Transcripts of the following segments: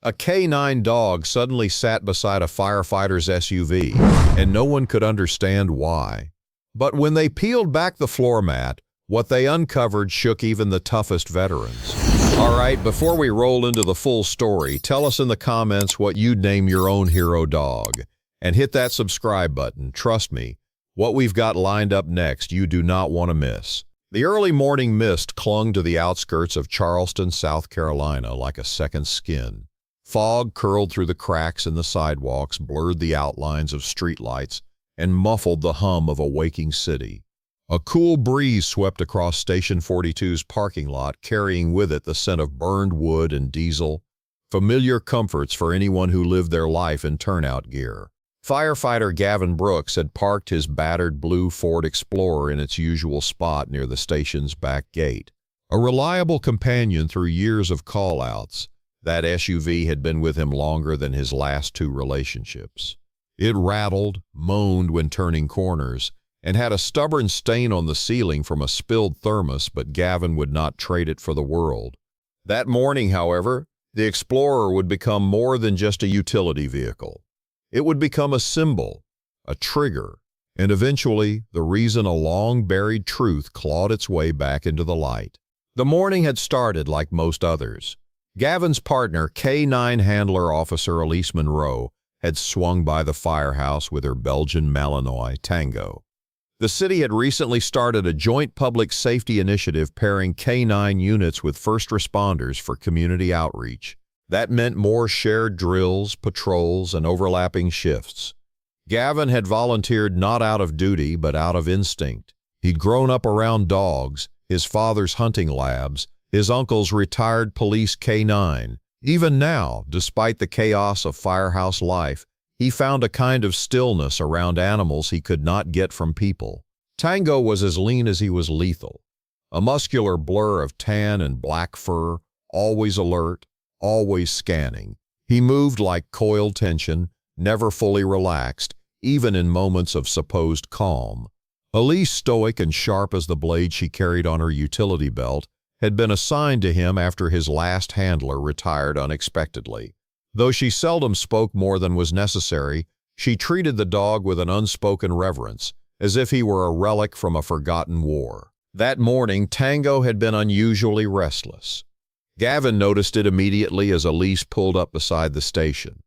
A K9 dog suddenly sat beside a firefighter's SUV, and no one could understand why. But when they peeled back the floor mat, what they uncovered shook even the toughest veterans. All right, before we roll into the full story, tell us in the comments what you'd name your own hero dog. And hit that subscribe button. Trust me, what we've got lined up next you do not want to miss. The early morning mist clung to the outskirts of Charleston, South Carolina like a second skin. Fog curled through the cracks in the sidewalks, blurred the outlines of streetlights, and muffled the hum of a waking city. A cool breeze swept across Station 42's parking lot, carrying with it the scent of burned wood and diesel, familiar comforts for anyone who lived their life in turnout gear. Firefighter Gavin Brooks had parked his battered blue Ford Explorer in its usual spot near the station's back gate. A reliable companion through years of call-outs, that SUV had been with him longer than his last two relationships. It rattled, moaned when turning corners, and had a stubborn stain on the ceiling from a spilled thermos, but Gavin would not trade it for the world. That morning, however, the Explorer would become more than just a utility vehicle. It would become a symbol, a trigger, and eventually the reason a long-buried truth clawed its way back into the light. The morning had started like most others. Gavin's partner, K9 handler officer Elise Monroe, had swung by the firehouse with her Belgian Malinois, Tango. The city had recently started a joint public safety initiative pairing K9 units with first responders for community outreach. That meant more shared drills, patrols, and overlapping shifts. Gavin had volunteered not out of duty, but out of instinct. He'd grown up around dogs, his father's hunting labs, his uncle's retired police K9. Even now, despite the chaos of firehouse life, he found a kind of stillness around animals he could not get from people. Tango was as lean as he was lethal. A muscular blur of tan and black fur, always alert, always scanning. He moved like coiled tension, never fully relaxed, even in moments of supposed calm. Elise, stoic and sharp as the blade she carried on her utility belt, had been assigned to him after his last handler retired unexpectedly. Though she seldom spoke more than was necessary, she treated the dog with an unspoken reverence, as if he were a relic from a forgotten war. That morning, Tango had been unusually restless. Gavin noticed it immediately as Elise pulled up beside the station.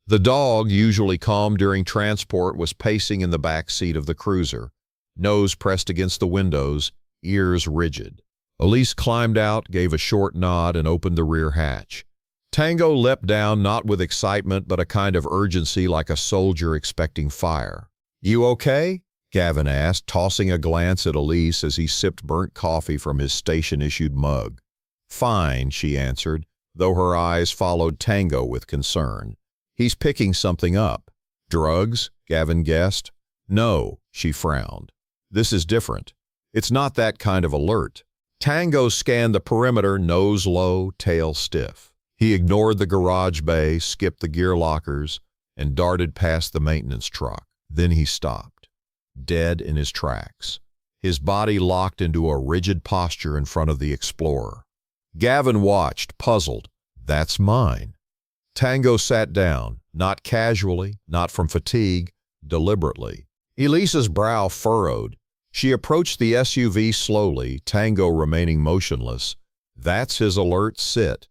The dog, usually calm during transport, was pacing in the back seat of the cruiser, nose pressed against the windows, ears rigid. Elise climbed out, gave a short nod, and opened the rear hatch. Tango leapt down, not with excitement, but a kind of urgency like a soldier expecting fire. "You okay?" Gavin asked, tossing a glance at Elise as he sipped burnt coffee from his station-issued mug. "Fine," she answered, though her eyes followed Tango with concern. "He's picking something up." "Drugs?" Gavin guessed. "No," she frowned. "This is different. It's not that kind of alert." Tango scanned the perimeter, nose low, tail stiff. He ignored the garage bay, skipped the gear lockers, and darted past the maintenance truck. Then he stopped, dead in his tracks, his body locked into a rigid posture in front of the Explorer. Gavin watched, puzzled. "That's mine." Tango sat down, not casually, not from fatigue, deliberately. Elise's brow furrowed. She approached the SUV slowly, Tango remaining motionless. "That's his alert sit."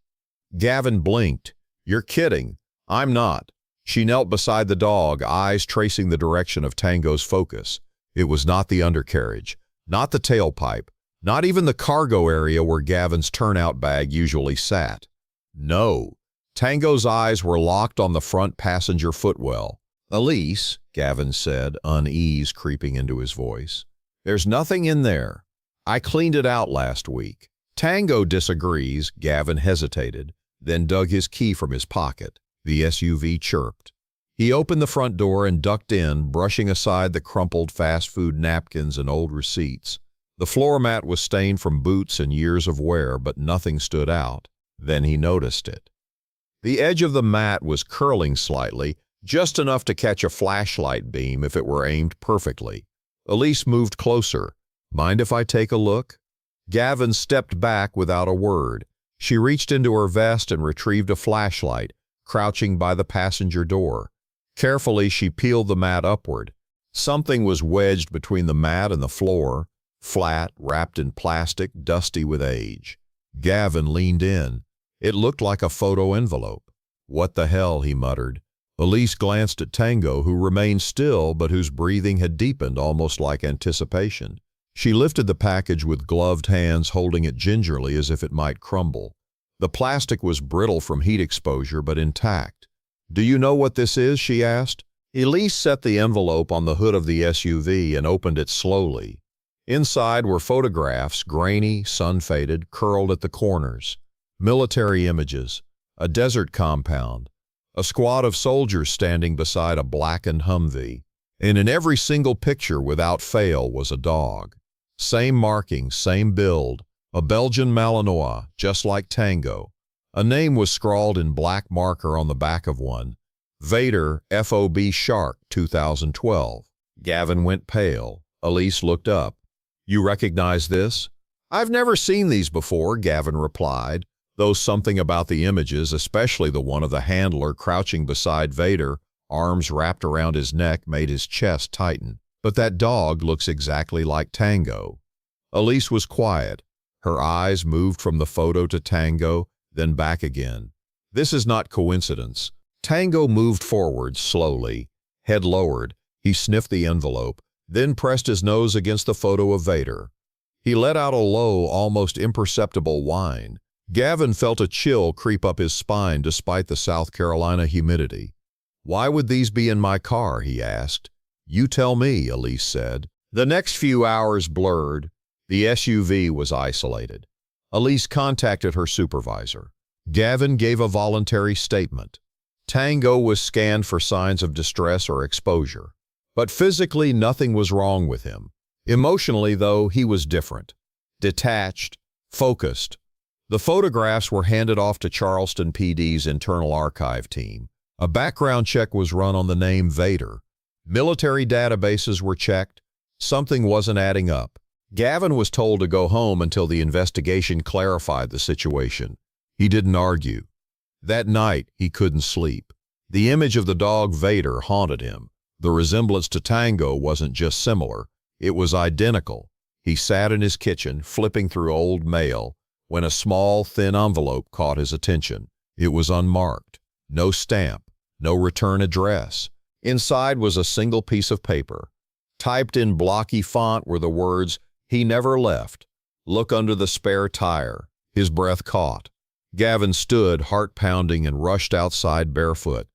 Gavin blinked. "You're kidding." "I'm not." She knelt beside the dog, eyes tracing the direction of Tango's focus. It was not the undercarriage, not the tailpipe, not even the cargo area where Gavin's turnout bag usually sat. No. Tango's eyes were locked on the front passenger footwell. "Elise," Gavin said, unease creeping into his voice. "There's nothing in there. I cleaned it out last week." Tango disagrees. Gavin hesitated, then dug his key from his pocket. The SUV chirped. He opened the front door and ducked in, brushing aside the crumpled fast food napkins and old receipts. The floor mat was stained from boots and years of wear, but nothing stood out. Then he noticed it. The edge of the mat was curling slightly, just enough to catch a flashlight beam if it were aimed perfectly. Elise moved closer. "Mind if I take a look?" Gavin stepped back without a word. She reached into her vest and retrieved a flashlight, crouching by the passenger door. Carefully, she peeled the mat upward. Something was wedged between the mat and the floor, flat, wrapped in plastic, dusty with age. Gavin leaned in. It looked like a photo envelope. "What the hell?" he muttered. Elise glanced at Tango, who remained still but whose breathing had deepened almost like anticipation. She lifted the package with gloved hands, holding it gingerly as if it might crumble. The plastic was brittle from heat exposure but intact. "Do you know what this is?" she asked. Elise set the envelope on the hood of the SUV and opened it slowly. Inside were photographs, grainy, sun-faded, curled at the corners. Military images, a desert compound, a squad of soldiers standing beside a blackened Humvee. And in every single picture, without fail, was a dog. Same markings, same build, a Belgian Malinois, just like Tango. A name was scrawled in black marker on the back of one. Vader, FOB Shark, 2012. Gavin went pale. Elise looked up. "You recognize this?" "I've never seen these before," Gavin replied, though something about the images, especially the one of the handler crouching beside Vader, arms wrapped around his neck, made his chest tighten. "But that dog looks exactly like Tango." Elise was quiet. Her eyes moved from the photo to Tango, then back again. "This is not coincidence." Tango moved forward slowly, head lowered. He sniffed the envelope, then pressed his nose against the photo of Vader. He let out a low, almost imperceptible whine. Gavin felt a chill creep up his spine despite the South Carolina humidity. "Why would these be in my car?" he asked. "You tell me," Elise said. The next few hours blurred. The SUV was isolated. Elise contacted her supervisor. Gavin gave a voluntary statement. Tango was scanned for signs of distress or exposure. But physically, nothing was wrong with him. Emotionally, though, he was different. Detached, focused. The photographs were handed off to Charleston PD's internal archive team. A background check was run on the name Vader. Military databases were checked. Something wasn't adding up. Gavin was told to go home until the investigation clarified the situation. He didn't argue. That night, he couldn't sleep. The image of the dog Vader haunted him. The resemblance to Tango wasn't just similar, it was identical. He sat in his kitchen, flipping through old mail, when a small, thin envelope caught his attention. It was unmarked. No stamp, no return address. Inside was a single piece of paper. Typed in blocky font were the words, "He never left. Look under the spare tire." His breath caught. Gavin stood, heart pounding, and rushed outside barefoot.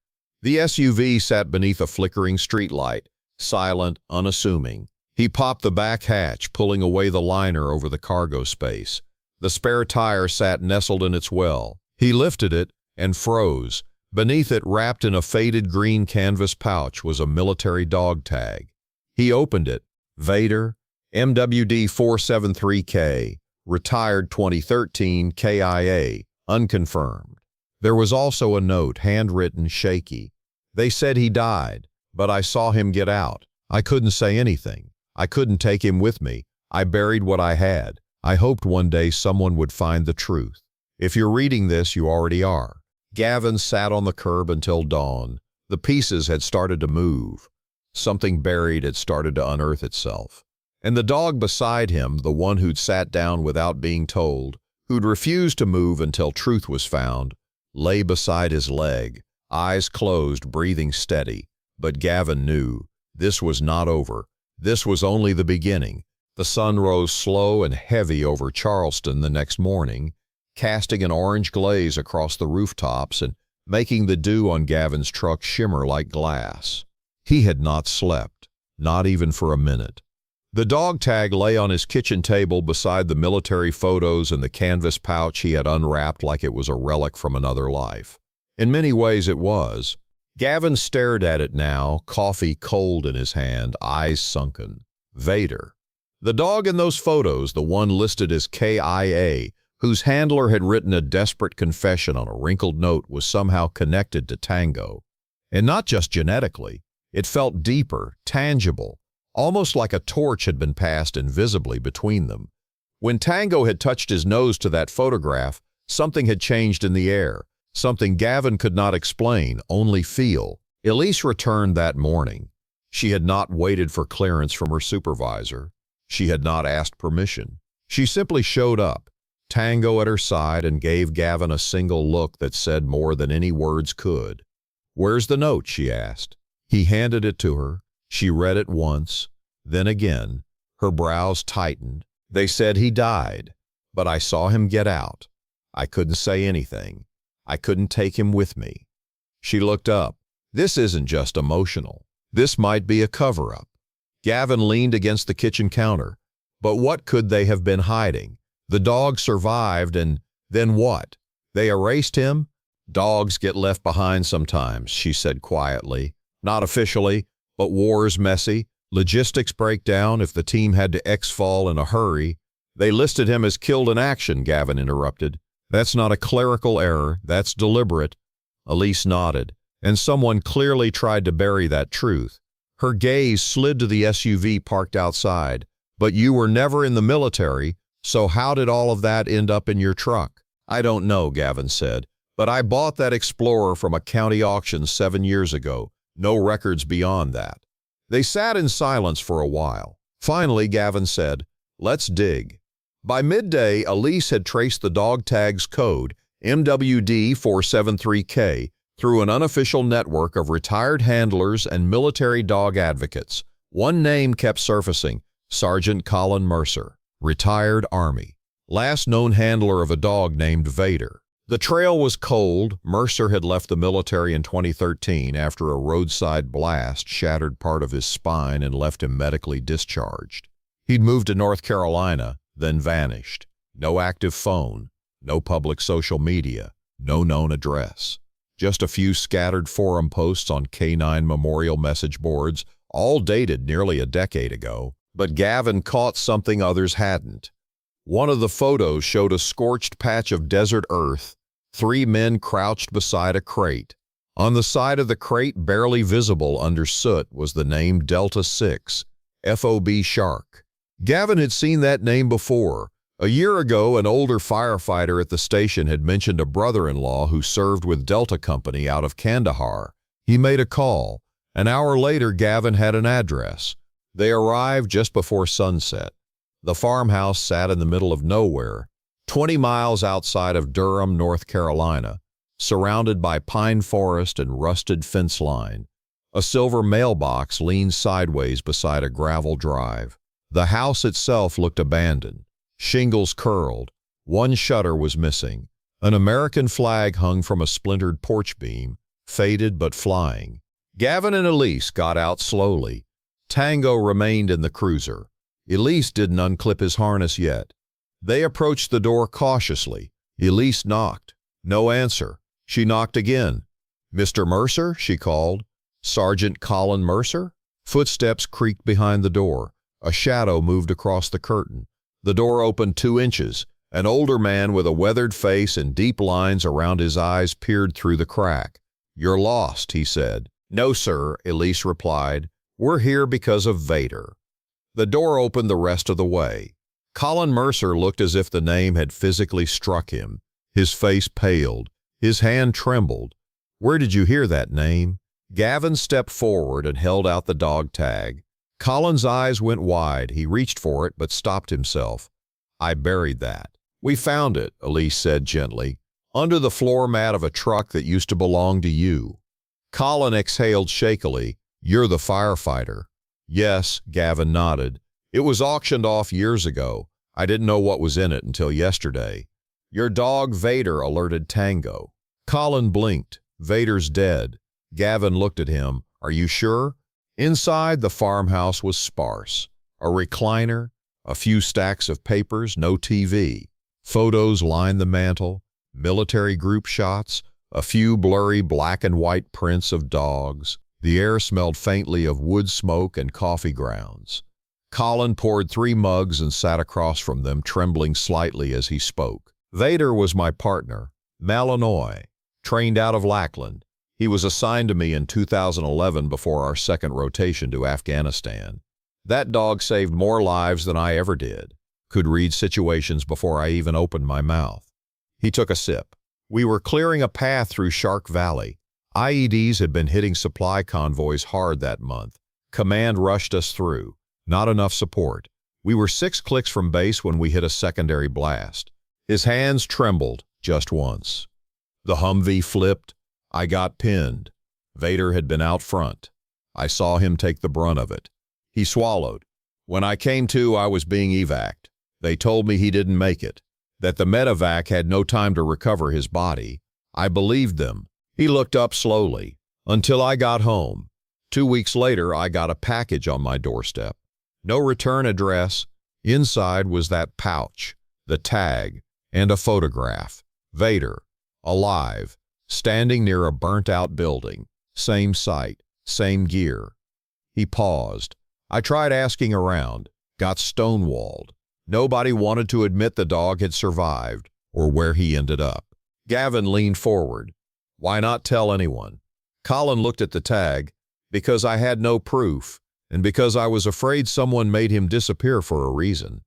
The SUV sat beneath a flickering streetlight, silent, unassuming. He popped the back hatch, pulling away the liner over the cargo space. The spare tire sat nestled in its well. He lifted it and froze. Beneath it, wrapped in a faded green canvas pouch, was a military dog tag. He opened it. Vader, MWD 473K, retired 2013, KIA, unconfirmed. There was also a note, handwritten, shaky. "They said he died, but I saw him get out. I couldn't say anything. I couldn't take him with me. I buried what I had. I hoped one day someone would find the truth." If you're reading this, you already are. Gavin sat on the curb until dawn. The pieces had started to move. Something buried had started to unearth itself. And the dog beside him, the one who'd sat down without being told, who'd refused to move until truth was found, lay beside his leg, eyes closed, breathing steady. But Gavin knew this was not over. This was only the beginning. The sun rose slow and heavy over Charleston the next morning, casting an orange glaze across the rooftops and making the dew on Gavin's truck shimmer like glass. He had not slept, not even for a minute. The dog tag lay on his kitchen table beside the military photos and the canvas pouch he had unwrapped like it was a relic from another life. In many ways it was. Gavin stared at it now, coffee cold in his hand, eyes sunken. Vader. The dog in those photos, the one listed as KIA, whose handler had written a desperate confession on a wrinkled note, was somehow connected to Tango. And not just genetically. It felt deeper, tangible, almost like a torch had been passed invisibly between them. When Tango had touched his nose to that photograph, something had changed in the air. something Gavin could not explain, only feel. Elise returned that morning. She had not waited for clearance from her supervisor. She had not asked permission. She simply showed up, Tango at her side, and gave Gavin a single look that said more than any words could. "Where's the note?" she asked. He handed it to her. She read it once, then again. Her brows tightened. "They said he died, but I saw him get out. I couldn't say anything. I couldn't take him with me." She looked up. "This isn't just emotional. This might be a cover-up." Gavin leaned against the kitchen counter. But what could they have been hiding? The dog survived, and then what? They erased him? "Dogs get left behind sometimes," she said quietly. "Not officially, but war's messy. Logistics break down if the team had to exfil in a hurry." "They listed him as killed in action," Gavin interrupted. "That's not a clerical error. That's deliberate." Elise nodded, and someone clearly tried to bury that truth. Her gaze slid to the SUV parked outside. "But you were never in the military, so how did all of that end up in your truck?" "I don't know," Gavin said, "but I bought that Explorer from a county auction 7 years ago. No records beyond that." They sat in silence for a while. Finally, Gavin said, "Let's dig." By midday, Elise had traced the dog tag's code, MWD473K, through an unofficial network of retired handlers and military dog advocates. One name kept surfacing: Sergeant Colin Mercer, retired Army, last known handler of a dog named Vader. The trail was cold. Mercer had left the military in 2013 after a roadside blast shattered part of his spine and left him medically discharged. He'd moved to North Carolina, then vanished. No active phone, no public social media, no known address. Just a few scattered forum posts on K9 memorial message boards, all dated nearly a decade ago. But Gavin caught something others hadn't. One of the photos showed a scorched patch of desert earth, 3 men crouched beside a crate. On the side of the crate, barely visible under soot, was the name Delta 6, FOB Shark. Gavin had seen that name before. A year ago, an older firefighter at the station had mentioned a brother-in-law who served with Delta Company out of Kandahar. He made a call. An hour later, Gavin had an address. They arrived just before sunset. The farmhouse sat in the middle of nowhere, 20 miles outside of Durham, North Carolina, surrounded by pine forest and rusted fence line. A silver mailbox leaned sideways beside a gravel drive. The house itself looked abandoned. Shingles curled. One shutter was missing. An American flag hung from a splintered porch beam, faded but flying. Gavin and Elise got out slowly. Tango remained in the cruiser. Elise didn't unclip his harness yet. They approached the door cautiously. Elise knocked. No answer. She knocked again. "Mr. Mercer?" she called. "Sergeant Colin Mercer?" Footsteps creaked behind the door. A shadow moved across the curtain. The door opened 2 inches. An older man with a weathered face and deep lines around his eyes peered through the crack. "You're lost," he said. "No, sir," Elise replied. "We're here because of Vader." The door opened the rest of the way. Colin Mercer looked as if the name had physically struck him. His face paled. His hand trembled. "Where did you hear that name?" Gavin stepped forward and held out the dog tag. Colin's eyes went wide. He reached for it but stopped himself. "I buried that." "We found it," Elise said gently, "under the floor mat of a truck that used to belong to you." Colin exhaled shakily. "You're the firefighter." "Yes," Gavin nodded. "It was auctioned off years ago. I didn't know what was in it until yesterday." "Your dog Vader alerted Tango." Colin blinked. "Vader's dead." Gavin looked at him. "Are you sure?" Inside, the farmhouse was sparse. A recliner, a few stacks of papers, no TV. Photos lined the mantel, military group shots, a few blurry black and white prints of dogs. The air smelled faintly of wood smoke and coffee grounds. Colin poured 3 mugs and sat across from them, trembling slightly as he spoke. "Vader was my partner, Malinois, trained out of Lackland. He was assigned to me in 2011 before our second rotation to Afghanistan. That dog saved more lives than I ever did. Could read situations before I even opened my mouth." He took a sip. We were clearing a path through Shark Valley. IEDs had been hitting supply convoys hard that month. Command rushed us through. Not enough support. We were 6 clicks from base when we hit a secondary blast. His hands trembled just once. The Humvee flipped. I got pinned. Vader had been out front. I saw him take the brunt of it. He swallowed. When I came to, I was being evac'd. They told me he didn't make it, that the medevac had no time to recover his body. I believed them. He looked up slowly, until I got home. 2 weeks later, I got a package on my doorstep. No return address. Inside was that pouch, the tag, and a photograph. Vader, alive, standing near a burnt-out building. Same site, same gear. He paused. I tried asking around, got stonewalled. Nobody wanted to admit the dog had survived or where he ended up. Gavin leaned forward. Why not tell anyone? Colin looked at the tag. Because I had no proof, and because I was afraid someone made him disappear for a reason.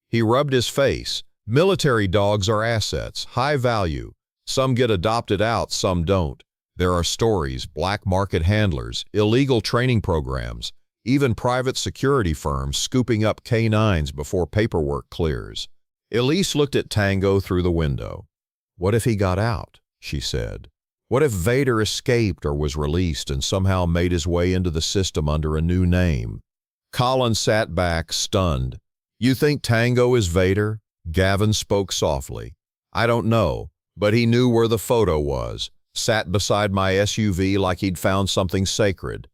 He rubbed his face. Military dogs are assets, high value. Some get adopted out, some don't. There are stories, black market handlers, illegal training programs, even private security firms scooping up canines before paperwork clears. Elise looked at Tango through the window. What if he got out? She said. What if Vader escaped or was released and somehow made his way into the system under a new name? Colin sat back, stunned. You think Tango is Vader? Gavin spoke softly. I don't know, but he knew where the photo was, sat beside my SUV like he'd found something sacred.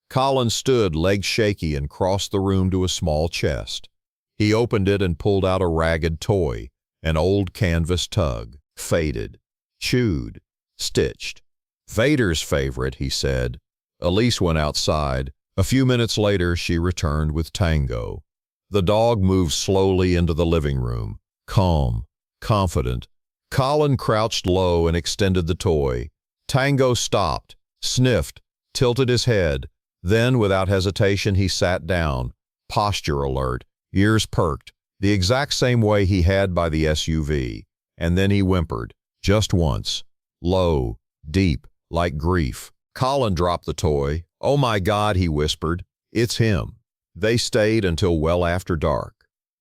Colin stood, legs shaky, and crossed the room to a small chest. He opened it and pulled out a ragged toy, an old canvas tug, faded, chewed, stitched. Vader's favorite, he said. Elise went outside. A few minutes later, she returned with Tango. The dog moved slowly into the living room, calm, confident. Colin crouched low and extended the toy. Tango stopped, sniffed, tilted his head. Then, without hesitation, he sat down, posture alert, ears perked, the exact same way he had by the SUV. And then he whimpered, just once. Low, deep, like grief. Colin dropped the toy. Oh my God, he whispered. It's him. They stayed until well after dark.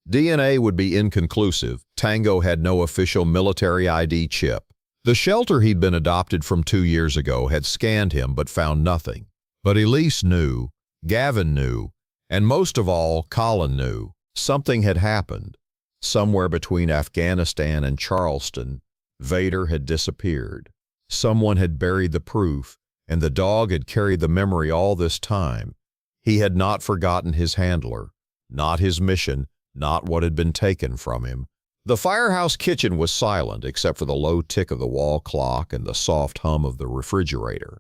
DNA would be inconclusive. Tango had no official military ID chip. The shelter he'd been adopted from 2 years ago had scanned him but found nothing. But Elise knew, Gavin knew, and most of all, Colin knew. Something had happened. Somewhere between Afghanistan and Charleston, Vader had disappeared. Someone had buried the proof, and the dog had carried the memory all this time. He had not forgotten his handler, not his mission, not what had been taken from him. The firehouse kitchen was silent except for the low tick of the wall clock and the soft hum of the refrigerator.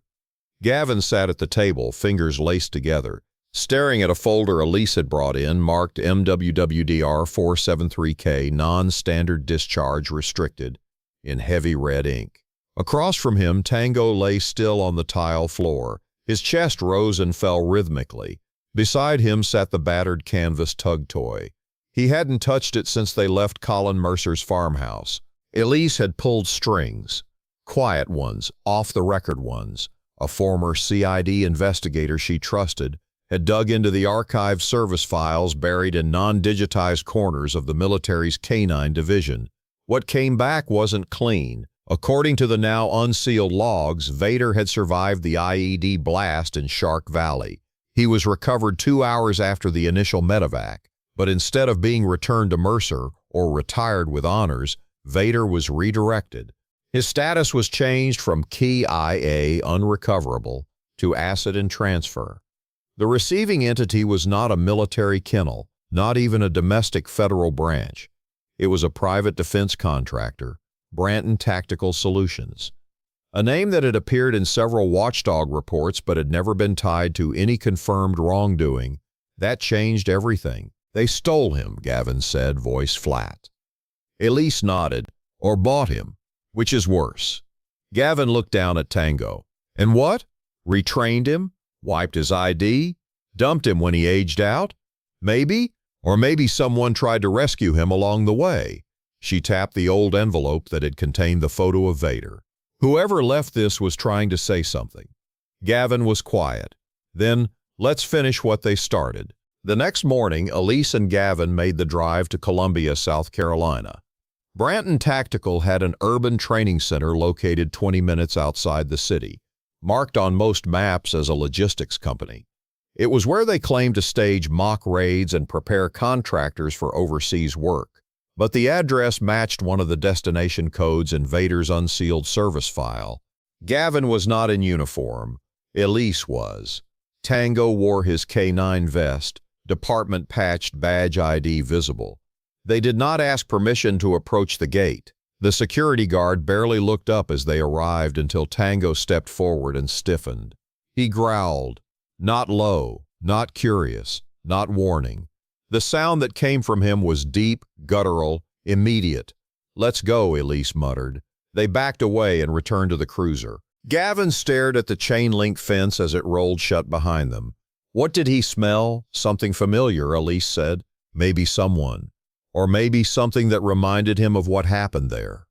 Gavin sat at the table, fingers laced together, staring at a folder Elise had brought in marked MWWDR 473K Non-Standard Discharge Restricted in heavy red ink. Across from him, Tango lay still on the tile floor. His chest rose and fell rhythmically. Beside him sat the battered canvas tug toy. He hadn't touched it since they left Colin Mercer's farmhouse. Elise had pulled strings, quiet ones, off-the-record ones. A former CID investigator she trusted had dug into the archived service files buried in non-digitized corners of the military's K-9 division. What came back wasn't clean. According to the now unsealed logs, Vader had survived the IED blast in Shark Valley. He was recovered 2 hours after the initial medevac, but instead of being returned to Mercer or retired with honors, Vader was redirected. His status was changed from Key IA unrecoverable to asset in transfer. The receiving entity was not a military kennel, not even a domestic federal branch. It was a private defense contractor, Branton Tactical Solutions, a name that had appeared in several watchdog reports but had never been tied to any confirmed wrongdoing. That changed everything. They stole him, Gavin said, voice flat. Elise nodded. Or bought him, which is worse. Gavin looked down at Tango. And what? Retrained him? Wiped his ID? Dumped him when he aged out? Maybe? Or maybe someone tried to rescue him along the way. She tapped the old envelope that had contained the photo of Vader. Whoever left this was trying to say something. Gavin was quiet. Then, let's finish what they started. The next morning, Elise and Gavin made the drive to Columbia, South Carolina. Branton Tactical had an urban training center located 20 minutes outside the city, marked on most maps as a logistics company. It was where they claimed to stage mock raids and prepare contractors for overseas work. But the address matched one of the destination codes in Vader's unsealed service file. Gavin was not in uniform. Elise was. Tango wore his K9 vest, department patched badge ID visible. They did not ask permission to approach the gate. The security guard barely looked up as they arrived until Tango stepped forward and stiffened. He growled, not low, not curious, not warning. The sound that came from him was deep, guttural, immediate. "Let's go," Elise muttered. They backed away and returned to the cruiser. Gavin stared at the chain-link fence as it rolled shut behind them. What did he smell? Something familiar, Elise said. Maybe someone. Or maybe something that reminded him of what happened there.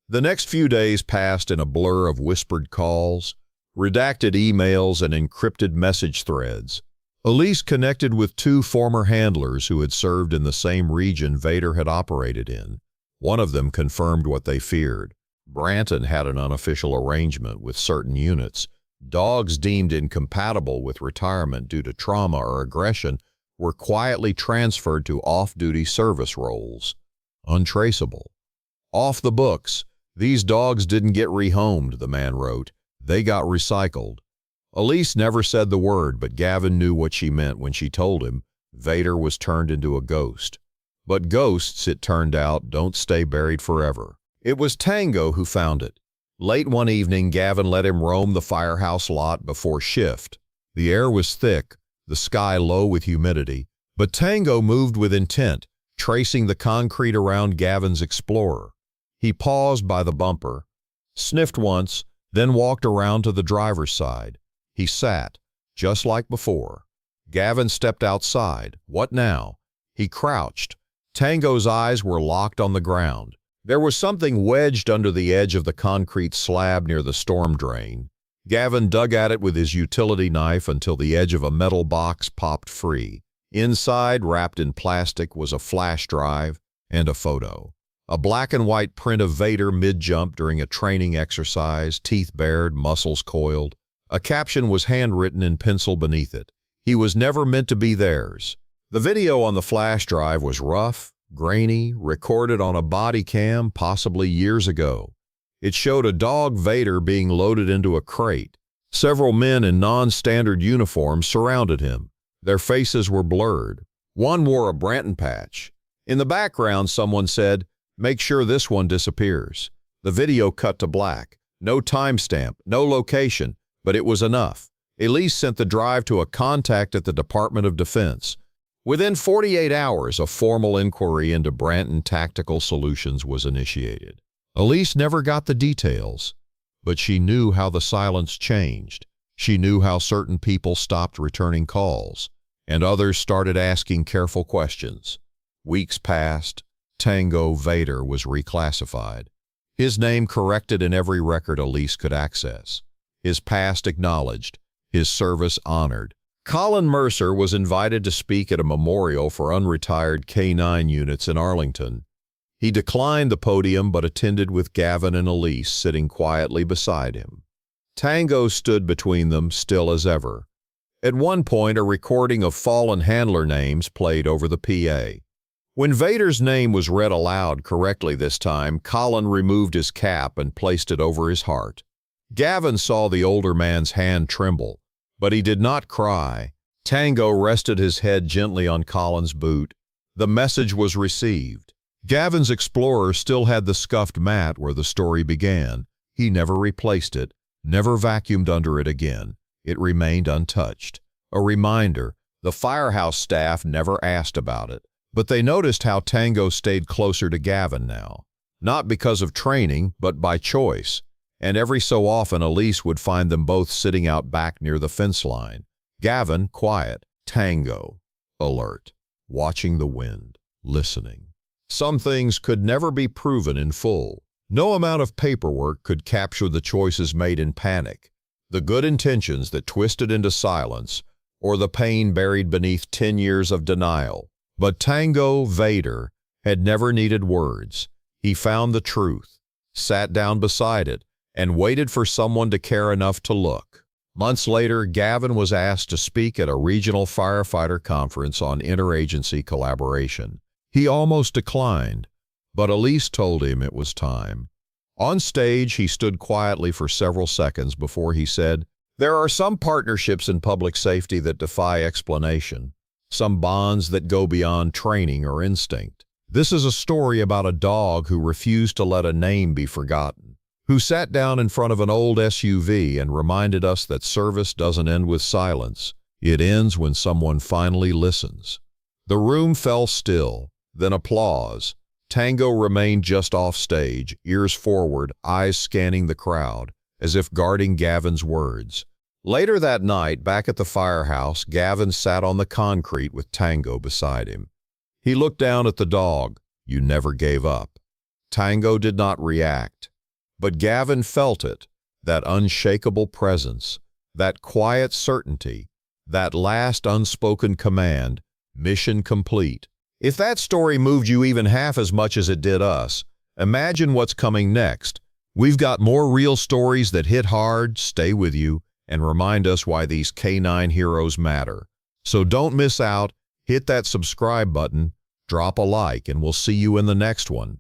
The next few days passed in a blur of whispered calls, redacted emails, and encrypted message threads. Elise connected with two former handlers who had served in the same region Vader had operated in. One of them confirmed what they feared. Branton had an unofficial arrangement with certain units. Dogs deemed incompatible with retirement due to trauma or aggression were quietly transferred to off-duty service roles. Untraceable. Off the books. These dogs didn't get rehomed, the man wrote. They got recycled. Elise never said the word, but Gavin knew what she meant when she told him Vader was turned into a ghost. But ghosts, it turned out, don't stay buried forever. It was Tango who found it. Late one evening, Gavin let him roam the firehouse lot before shift. The air was thick, the sky low with humidity, but Tango moved with intent, tracing the concrete around Gavin's Explorer. He paused by the bumper, sniffed once, then walked around to the driver's side. He sat, just like before. Gavin stepped outside. What now? He crouched. Tango's eyes were locked on the ground. There was something wedged under the edge of the concrete slab near the storm drain. Gavin dug at it with his utility knife until the edge of a metal box popped free. Inside, wrapped in plastic, was a flash drive and a photo. A black and white print of Vader mid-jump during a training exercise, teeth bared, muscles coiled. A caption was handwritten in pencil beneath it. He was never meant to be theirs. The video on the flash drive was rough, grainy, recorded on a body cam possibly years ago. It showed a dog Vader being loaded into a crate. Several men in non-standard uniforms surrounded him. Their faces were blurred. One wore a Branton patch. In the background, someone said, "Make sure this one disappears." The video cut to black. No timestamp, no location, but it was enough. Elise sent the drive to a contact at the Department of Defense. Within 48 hours, a formal inquiry into Branton Tactical Solutions was initiated. Elise never got the details, but she knew how the silence changed. She knew how certain people stopped returning calls, and others started asking careful questions. Weeks passed. Tango Vader was reclassified. His name corrected in every record Elise could access. His past acknowledged. His service honored. Colin Mercer was invited to speak at a memorial for unretired K9 units in Arlington. He declined the podium but attended with Gavin and Elise sitting quietly beside him. Tango stood between them, still as ever. At one point, a recording of fallen handler names played over the PA. When Vader's name was read aloud correctly this time, Colin removed his cap and placed it over his heart. Gavin saw the older man's hand tremble, but he did not cry. Tango rested his head gently on Colin's boot. The message was received. Gavin's Explorer still had the scuffed mat where the story began. He never replaced it, never vacuumed under it again. It remained untouched. A reminder, the firehouse staff never asked about it. But they noticed how Tango stayed closer to Gavin now. Not because of training, but by choice. And every so often Elise would find them both sitting out back near the fence line. Gavin, quiet. Tango, alert. Watching the wind. Listening. Some things could never be proven in full. No amount of paperwork could capture the choices made in panic, the good intentions that twisted into silence, or the pain buried beneath 10 years of denial. But Tango Vader had never needed words. He found the truth, sat down beside it, and waited for someone to care enough to look. Months later, Gavin was asked to speak at a regional firefighter conference on interagency collaboration. He almost declined, but Elise told him it was time. On stage, he stood quietly for several seconds before he said, "There are some partnerships in public safety that defy explanation, some bonds that go beyond training or instinct. This is a story about a dog who refused to let a name be forgotten, who sat down in front of an old SUV and reminded us that service doesn't end with silence. It ends when someone finally listens." The room fell still, then applause. Tango remained just off stage, ears forward, eyes scanning the crowd, as if guarding Gavin's words. Later that night, back at the firehouse, Gavin sat on the concrete with Tango beside him. He looked down at the dog. "You never gave up." Tango did not react, but Gavin felt it, that unshakable presence, that quiet certainty, that last unspoken command, mission complete. If that story moved you even half as much as it did us, imagine what's coming next. We've got more real stories that hit hard, stay with you, and remind us why these canine heroes matter. So don't miss out, hit that subscribe button, drop a like, and we'll see you in the next one.